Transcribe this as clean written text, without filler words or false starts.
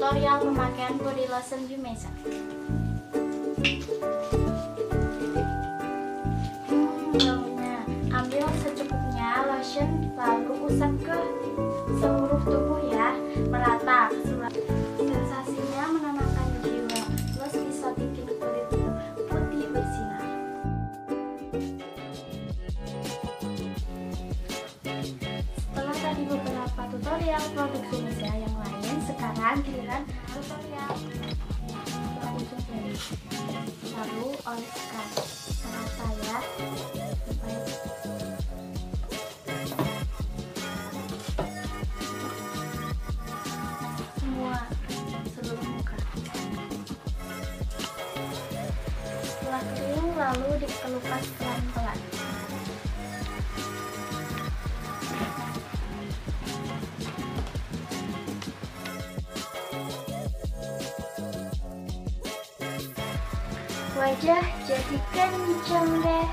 tutorial pemakaian body lotion Yumeza. Baunya, ambil secukupnya lotion, lalu usap ke seluruh tubuh ya, merata ke seluruh. Sensasinya menenangkan jiwa, plus bisa bikin kulit putih bersinar. Setelah tadi beberapa tutorial produk Yumeza yang lain, sekarang giliran tutorial produk dari. Lalu oleskan merata ya, semua seluruh muka. Setelah kering, lalu dikelupas pelan-pelan. Wajah jadi kencang deh.